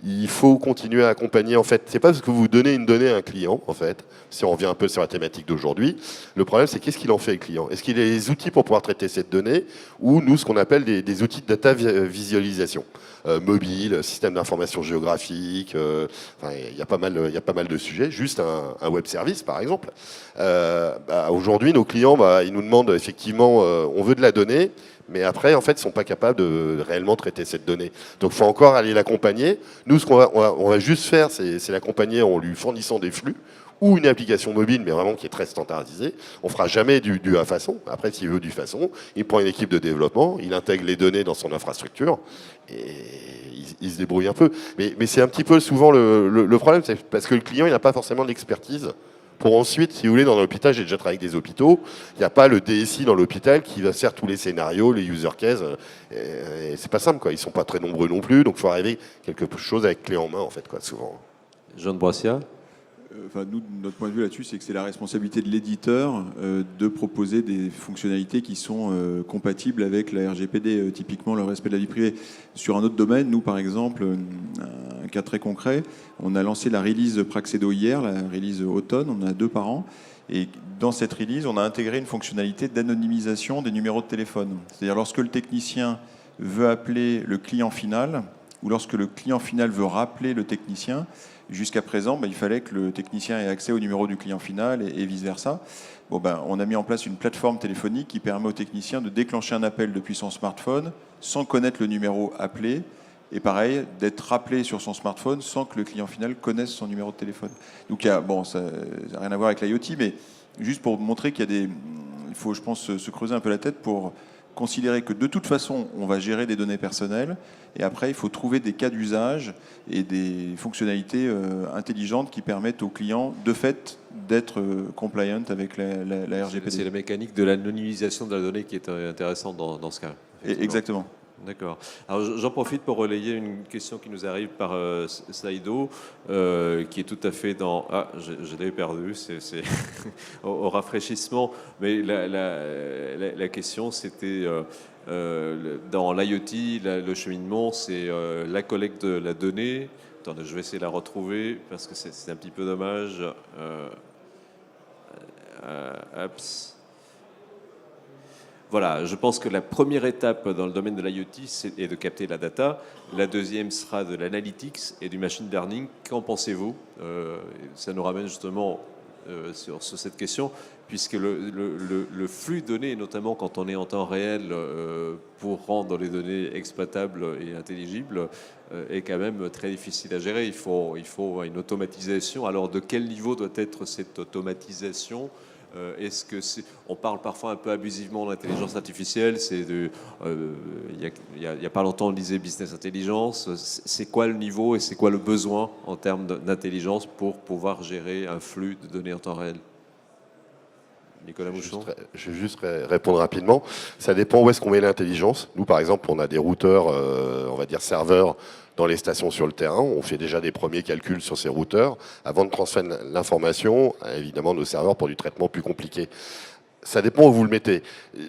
il faut continuer à accompagner. En fait, c'est pas parce que vous donnez une donnée à un client, en fait, si on revient un peu sur la thématique d'aujourd'hui, le problème, c'est qu'est-ce qu'il en fait, le client? Est-ce qu'il a les outils pour pouvoir traiter cette donnée, ou nous, ce qu'on appelle des outils de data visualisation, mobile, système d'information géographique, il y a pas mal de sujets, juste un web service, par exemple. Aujourd'hui, nos clients, ils nous demandent effectivement, on veut de la donnée, mais après, en fait, ils ne sont pas capables de réellement traiter cette donnée. Donc, il faut encore aller l'accompagner. Nous, ce qu'on va juste faire, c'est l'accompagner en lui fournissant des flux ou une application mobile, mais vraiment qui est très standardisée. On ne fera jamais du à façon. Après, s'il veut du façon, il prend une équipe de développement, il intègre les données dans son infrastructure et il se débrouille un peu. Mais c'est un petit peu souvent le problème, c'est parce que le client, il n'a pas forcément de l'expertise. Pour ensuite, si vous voulez, dans l'hôpital, j'ai déjà travaillé avec des hôpitaux, il n'y a pas le DSI dans l'hôpital qui va faire tous les scénarios, les user cases. Et c'est pas simple, quoi. Ils ne sont pas très nombreux non plus, donc il faut arriver quelque chose avec clé en main, en fait, quoi, souvent. Jean de Broissia. Nous, notre point de vue là-dessus, c'est que c'est la responsabilité de l'éditeur de proposer des fonctionnalités qui sont compatibles avec la RGPD, typiquement le respect de la vie privée. Sur un autre domaine, nous, par exemple, un cas très concret, on a lancé la release Praxedo hier, la release automne, on en a 2 par an. Et dans cette release, on a intégré une fonctionnalité d'anonymisation des numéros de téléphone. C'est-à-dire lorsque le technicien veut appeler le client final, où lorsque le client final veut rappeler le technicien, jusqu'à présent, il fallait que le technicien ait accès au numéro du client final et vice-versa. On a mis en place une plateforme téléphonique qui permet au technicien de déclencher un appel depuis son smartphone sans connaître le numéro appelé, et pareil, d'être rappelé sur son smartphone sans que le client final connaisse son numéro de téléphone. Donc, ça n'a rien à voir avec l'IoT, mais juste pour montrer il faut, je pense, se creuser un peu la tête pour considérer que de toute façon, on va gérer des données personnelles, et après, il faut trouver des cas d'usage et des fonctionnalités intelligentes qui permettent aux clients, de fait, d'être compliant avec la RGPD. C'est la mécanique de l'anonymisation de la donnée qui est intéressante dans ce cas. Exactement. D'accord. Alors j'en profite pour relayer une question qui nous arrive par Saïdo, qui est tout à fait dans... Ah, je l'ai perdu, c'est au rafraîchissement. Mais la question, c'était dans l'IoT, le cheminement, c'est la collecte de la donnée. Attendez, je vais essayer de la retrouver parce que c'est un petit peu dommage. Voilà, je pense que la première étape dans le domaine de l'IoT est de capter la data. La deuxième sera de l'analytics et du machine learning. Qu'en pensez-vous ? Ça nous ramène justement sur cette question, puisque le flux de données, notamment quand on est en temps réel, pour rendre les données exploitables et intelligibles, est quand même très difficile à gérer. Il faut une automatisation. Alors, de quel niveau doit être cette automatisation ? Est-ce que on parle parfois un peu abusivement d'intelligence artificielle. Il y a pas longtemps, on disait business intelligence. C'est quoi le niveau et c'est quoi le besoin en termes d'intelligence pour pouvoir gérer un flux de données en temps réel ? Nicolas Mouchon. Je vais juste répondre rapidement. Ça dépend où est-ce qu'on met l'intelligence. Nous, par exemple, on a des routeurs, on va dire serveurs, dans les stations sur le terrain. On fait déjà des premiers calculs sur ces routeurs avant de transférer l'information, évidemment, nos serveurs pour du traitement plus compliqué. Ça dépend où vous le mettez.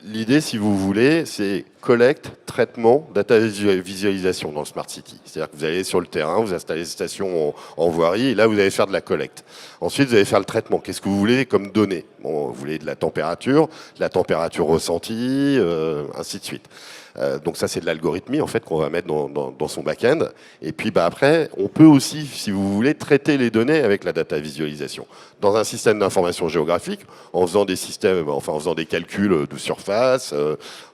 L'idée, si vous voulez, c'est collecte, traitement, data visualisation dans le Smart City. C'est-à-dire que vous allez sur le terrain, vous installez des stations en voirie, et là, vous allez faire de la collecte. Ensuite, vous allez faire le traitement. Qu'est-ce que vous voulez comme données ? Vous voulez de la température ressentie, ainsi de suite. Donc ça, c'est de l'algorithmie en fait qu'on va mettre dans son back-end. Et puis après, on peut aussi, si vous voulez, traiter les données avec la data visualisation dans un système d'information géographique, en faisant des calculs de surface,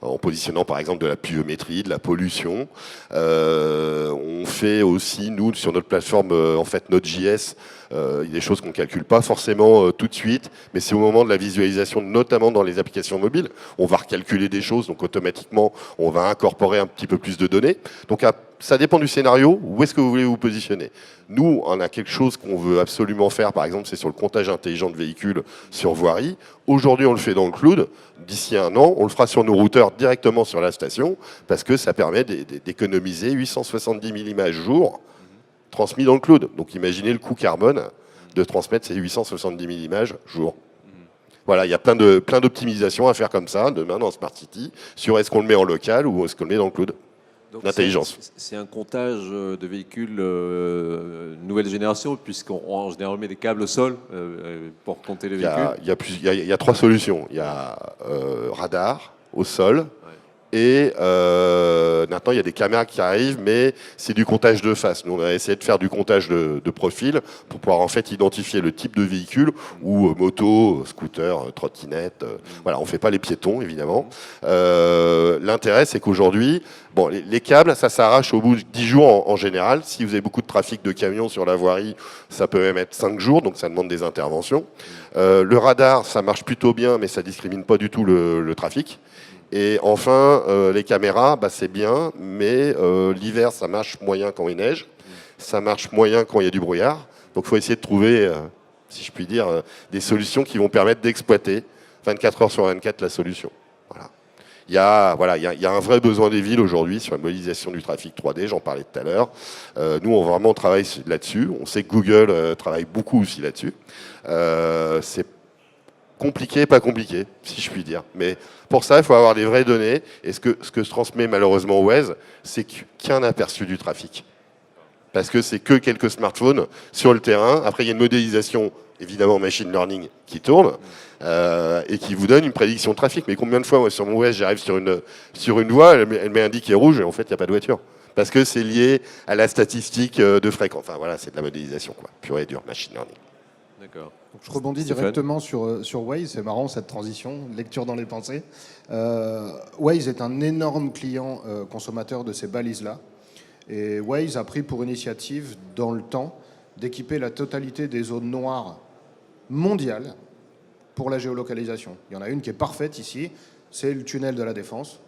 en positionnant par exemple de la pluviométrie, de la pollution. On fait aussi, nous, sur notre plateforme, Node.js, il y a des choses qu'on ne calcule pas forcément tout de suite, mais c'est au moment de la visualisation, notamment dans les applications mobiles, on va recalculer des choses, donc automatiquement, on va incorporer un petit peu plus de données. Donc ça dépend du scénario, où est-ce que vous voulez vous positionner. Nous, on a quelque chose qu'on veut absolument faire, par exemple, c'est sur le comptage intelligent de véhicules sur voirie. Aujourd'hui, on le fait dans le cloud. D'ici 1 an, on le fera sur nos routeurs directement sur la station, parce que ça permet d'économiser 870 000 images jour transmis dans le cloud. Donc imaginez le coût carbone de transmettre ces 870 000 images jour. Voilà, il y a plein d'optimisations à faire comme ça, demain dans Smart City, sur est-ce qu'on le met en local ou est-ce qu'on le met dans le cloud. L'intelligence. C'est un comptage de véhicules nouvelle génération, puisqu'en général on met des câbles au sol pour compter les véhicules. Il y a 3 solutions. Il y a radar au sol. Et maintenant, il y a des caméras qui arrivent, mais c'est du comptage de face. Nous, on a essayé de faire du comptage de profil pour pouvoir en fait identifier le type de véhicule, ou moto, scooter, trottinette. Voilà, on ne fait pas les piétons, évidemment. L'intérêt, c'est qu'aujourd'hui, les câbles, ça s'arrache au bout de 10 jours en général. Si vous avez beaucoup de trafic de camions sur la voirie, ça peut même être 5 jours, donc ça demande des interventions. Le radar, ça marche plutôt bien, mais ça ne discrimine pas du tout le trafic. Et enfin, les caméras, c'est bien, mais l'hiver, ça marche moyen quand il neige, ça marche moyen quand il y a du brouillard. Donc il faut essayer de trouver, si je puis dire, des solutions qui vont permettre d'exploiter 24 heures sur 24 la solution. Voilà. Il y a un vrai besoin des villes aujourd'hui sur la modélisation du trafic 3D, j'en parlais tout à l'heure. Nous, on travaille là-dessus. On sait que Google travaille beaucoup aussi là-dessus. C'est compliqué, pas compliqué, si je puis dire. Mais pour ça, il faut avoir des vraies données. Et ce que se transmet malheureusement Waze, c'est qu'un aperçu du trafic. Parce que c'est que quelques smartphones sur le terrain. Après, il y a une modélisation, évidemment, machine learning qui tourne et qui vous donne une prédiction de trafic. Mais combien de fois, moi, sur mon Waze, j'arrive sur une voie, elle m'est indiquée rouge et en fait, il n'y a pas de voiture. parce que c'est lié à la statistique de fréquence. Enfin voilà, c'est de la modélisation, quoi, pure et dure, machine learning. D'accord. Donc, je rebondis Stéphane. directement sur Waze, c'est marrant cette transition, lecture dans les pensées. Waze est un énorme client consommateur de ces balises-là. Et Waze a pris pour initiative, dans le temps, d'équiper la totalité des zones noires mondiales pour la géolocalisation. Il y en a une qui est parfaite ici, c'est le tunnel de la Défense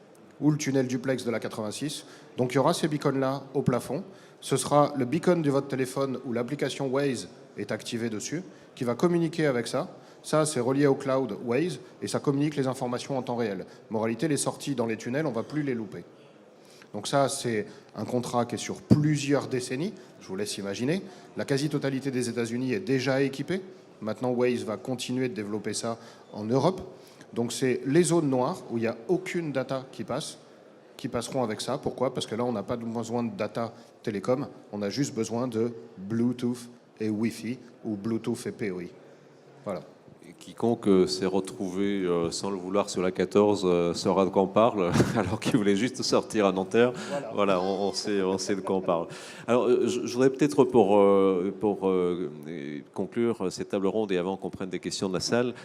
ou le tunnel duplex de la 86. Donc il y aura ces beacons-là au plafond. Ce sera le beacon de votre téléphone où l'application Waze est activée dessus, qui va communiquer avec ça. Ça, c'est relié au cloud Waze et ça communique les informations en temps réel. Moralité, les sorties dans les tunnels, on ne va plus les louper. Donc ça, c'est un contrat qui est sur plusieurs décennies. Je vous laisse imaginer. La quasi-totalité des États-Unis est déjà équipée. Maintenant, Waze va continuer de développer ça en Europe. Donc c'est les zones noires où il n'y a aucune data qui passe, qui passeront avec ça. Pourquoi? Parce que là, on n'a pas besoin de data télécom. On a juste besoin de Bluetooth et Wi-Fi ou Bluetooth et PoE. Voilà. Et quiconque s'est retrouvé sans le vouloir sur la 14 saura de quoi on parle, alors qu'il voulait juste sortir à Nanterre. Voilà, on sait de quoi on parle. Alors, je voudrais peut-être pour conclure cette table ronde et avant qu'on prenne des questions de la salle,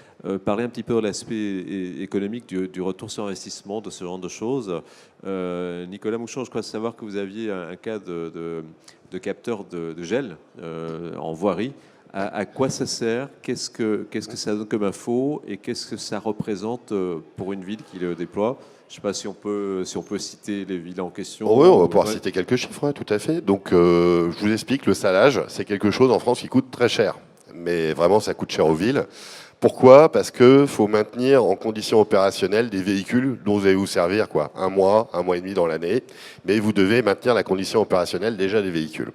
parler un petit peu de l'aspect économique du retour sur investissement de ce genre de choses. Nicolas Mouchon, je crois savoir que vous aviez un cas de capteur de gel en voirie. À quoi ça sert? Qu'est-ce que ça donne comme info? Et qu'est-ce que ça représente pour une ville qui le déploie? Je ne sais pas si on peut citer les villes en question. Oui, on va pouvoir citer quelques chiffres, tout à fait. Donc, je vous explique, le salage, c'est quelque chose en France qui coûte très cher. Mais vraiment, ça coûte cher aux villes. Pourquoi? Parce qu'il faut maintenir en conditions opérationnelles des véhicules dont vous allez vous servir un mois et demi dans l'année. Mais vous devez maintenir la condition opérationnelle déjà des véhicules.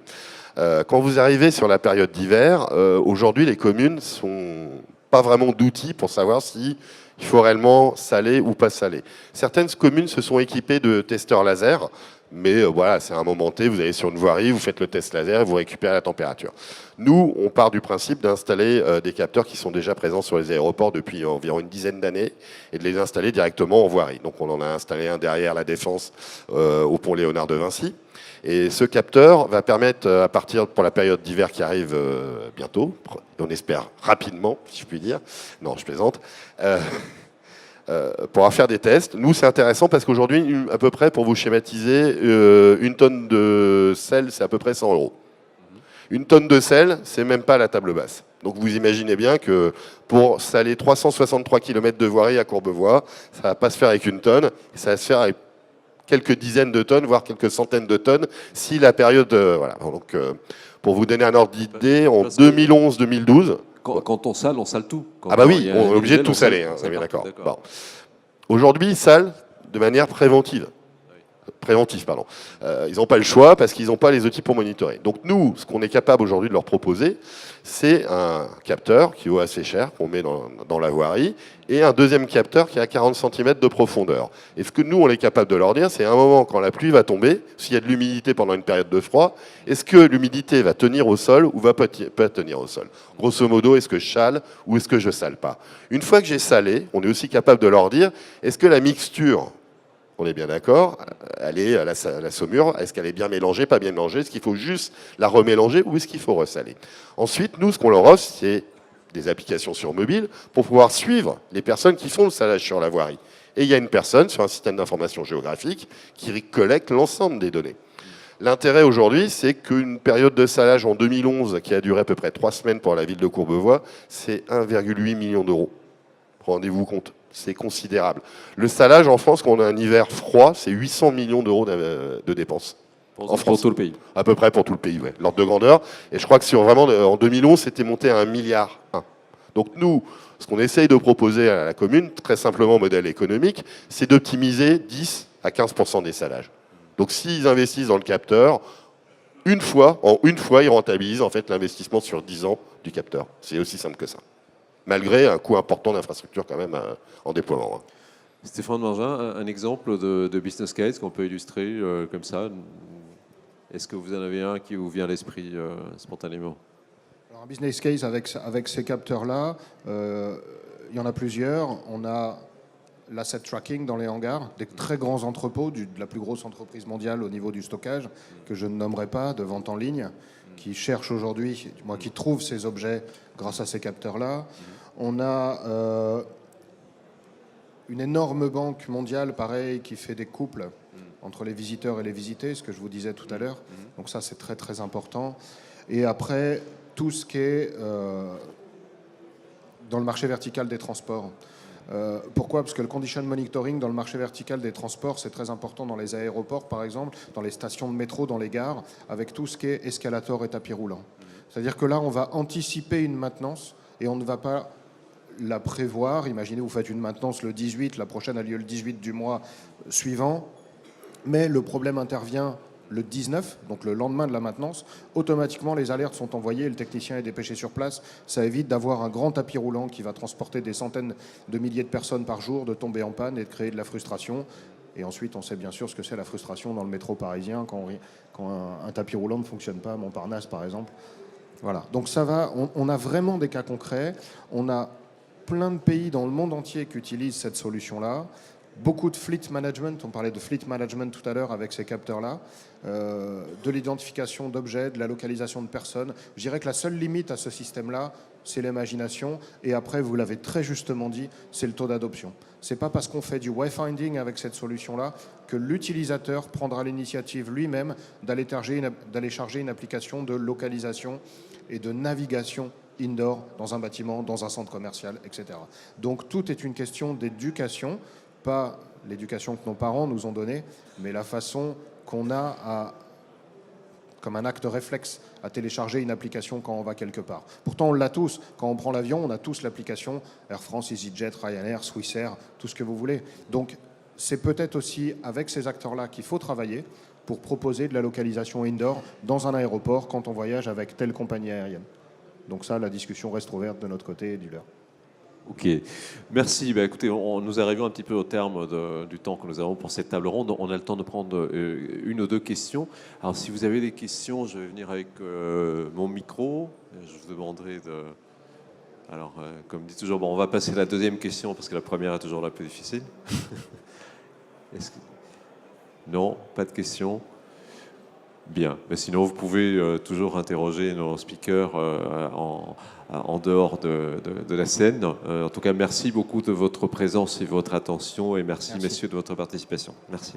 Quand vous arrivez sur la période d'hiver, aujourd'hui, les communes ne sont pas vraiment d'outils pour savoir si il faut réellement saler ou pas saler. Certaines communes se sont équipées de testeurs laser, mais voilà, c'est un moment T, vous allez sur une voirie, vous faites le test laser et vous récupérez la température. Nous, on part du principe d'installer des capteurs qui sont déjà présents sur les aéroports depuis environ une dizaine d'années et de les installer directement en voirie. Donc on en a installé un derrière la Défense au pont Léonard de Vinci. Et ce capteur va permettre, à partir pour la période d'hiver qui arrive bientôt, on espère rapidement, si je puis dire, non, je plaisante, pour faire des tests. Nous, c'est intéressant parce qu'aujourd'hui, à peu près, pour vous schématiser, une tonne de sel, c'est à peu près 100 €. Une tonne de sel, c'est même pas la table basse. Donc vous imaginez bien que pour saler 363 km de voirie à Courbevoie, ça va pas se faire avec une tonne, ça va se faire avec quelques dizaines de tonnes, voire quelques centaines de tonnes, si la période... voilà. Donc, pour vous donner un ordre d'idée, en 2011-2012... Quand on sale tout. Ah bah oui, on est obligé de tout saler, hein, on est bien d'accord. Bon. Aujourd'hui, ils salent de manière préventive. Pardon. Ils n'ont pas le choix parce qu'ils n'ont pas les outils pour monitorer. Donc nous, ce qu'on est capable aujourd'hui de leur proposer, c'est un capteur qui vaut assez cher, qu'on met dans la voirie, et un deuxième capteur qui a 40 cm de profondeur. Et ce que nous, on est capable de leur dire, c'est à un moment, quand la pluie va tomber, s'il y a de l'humidité pendant une période de froid, est-ce que l'humidité va tenir au sol ou va pas tenir au sol? Grosso modo, est-ce que je sale ou est-ce que je sale pas? Une fois que j'ai salé, on est aussi capable de leur dire, est-ce que la mixture... On est bien d'accord, elle est à la saumure, est-ce qu'elle est bien mélangée, pas bien mélangée, est-ce qu'il faut juste la remélanger ou est-ce qu'il faut ressaler? Ensuite, nous, ce qu'on leur offre, c'est des applications sur mobile pour pouvoir suivre les personnes qui font le salage sur la voirie. Et il y a une personne sur un système d'information géographique qui collecte l'ensemble des données. L'intérêt aujourd'hui, c'est qu'une période de salage en 2011, qui a duré à peu près 3 semaines pour la ville de Courbevoie, c'est 1,8 million d'euros. Rendez-vous compte. C'est considérable. Le salage en France, quand on a un hiver froid, c'est 800 millions d'euros de dépenses. En France. Pour tout le pays. À peu près pour tout le pays, ouais. L'ordre de grandeur. Et je crois que en 2011, c'était monté à 1,1 milliard. Donc nous, ce qu'on essaye de proposer à la commune, très simplement modèle économique, c'est d'optimiser 10 à 15% des salages. Donc s'ils investissent dans le capteur, en une fois, ils rentabilisent en fait l'investissement sur 10 ans du capteur. C'est aussi simple que ça. Malgré un coût important d'infrastructure quand même en déploiement. Stéphane Mangin, un exemple de business case qu'on peut illustrer comme ça. Est-ce que vous en avez un qui vous vient à l'esprit spontanément? Alors, un business case avec ces capteurs-là, il y en a plusieurs. On a l'asset tracking dans les hangars, des très grands entrepôts, de la plus grosse entreprise mondiale au niveau du stockage, que je ne nommerai pas, de vente en ligne, qui cherche aujourd'hui, qui trouve ces objets grâce à ces capteurs-là. On a une énorme banque mondiale, pareil, qui fait des couples entre les visiteurs et les visités, ce que je vous disais tout à l'heure. Donc ça, c'est très, très important. Et après, tout ce qui est dans le marché vertical des transports. Pourquoi? Parce que le condition monitoring dans le marché vertical des transports, c'est très important dans les aéroports, par exemple, dans les stations de métro, dans les gares, avec tout ce qui est escalator et tapis roulant. C'est-à-dire que là, on va anticiper une maintenance et on ne va pas la prévoir. Imaginez, vous faites une maintenance le 18, la prochaine a lieu le 18 du mois suivant, mais le problème intervient le 19, donc le lendemain de la maintenance. Automatiquement, les alertes sont envoyées et le technicien est dépêché sur place. Ça évite d'avoir un grand tapis roulant qui va transporter des centaines de milliers de personnes par jour, de tomber en panne et de créer de la frustration. Et ensuite, on sait bien sûr ce que c'est la frustration dans le métro parisien quand un tapis roulant ne fonctionne pas, à Montparnasse par exemple. Voilà, donc ça va, on a vraiment des cas concrets. On a plein de pays dans le monde entier qui utilisent cette solution-là. Beaucoup de fleet management, on parlait de fleet management tout à l'heure avec ces capteurs-là, de l'identification d'objets, de la localisation de personnes. Je dirais que la seule limite à ce système-là, c'est l'imagination. Et après, vous l'avez très justement dit, c'est le taux d'adoption. C'est pas parce qu'on fait du wayfinding avec cette solution-là que l'utilisateur prendra l'initiative lui-même d'aller charger une application de localisation et de navigation indoor dans un bâtiment, dans un centre commercial, etc. Donc tout est une question d'éducation, pas l'éducation que nos parents nous ont donnée, mais la façon qu'on a comme un acte réflexe à télécharger une application quand on va quelque part. Pourtant, on l'a tous. Quand on prend l'avion, on a tous l'application Air France, EasyJet, Ryanair, Swissair, tout ce que vous voulez. Donc, c'est peut-être aussi avec ces acteurs-là qu'il faut travailler pour proposer de la localisation indoor dans un aéroport quand on voyage avec telle compagnie aérienne. Donc ça, la discussion reste ouverte de notre côté et du leur. Ok, merci. Écoutez, nous arrivons un petit peu au terme du temps que nous avons pour cette table ronde. On a le temps de prendre une ou deux questions. Alors, si vous avez des questions, je vais venir avec mon micro. Je vous demanderai de... Alors, comme dit toujours, on va passer à la deuxième question parce que la première est toujours la plus difficile. Non, pas de questions. Bien, mais sinon vous pouvez toujours interroger nos speakers en dehors de la scène. En tout cas, merci beaucoup de votre présence et votre attention et merci. Messieurs de votre participation. Merci.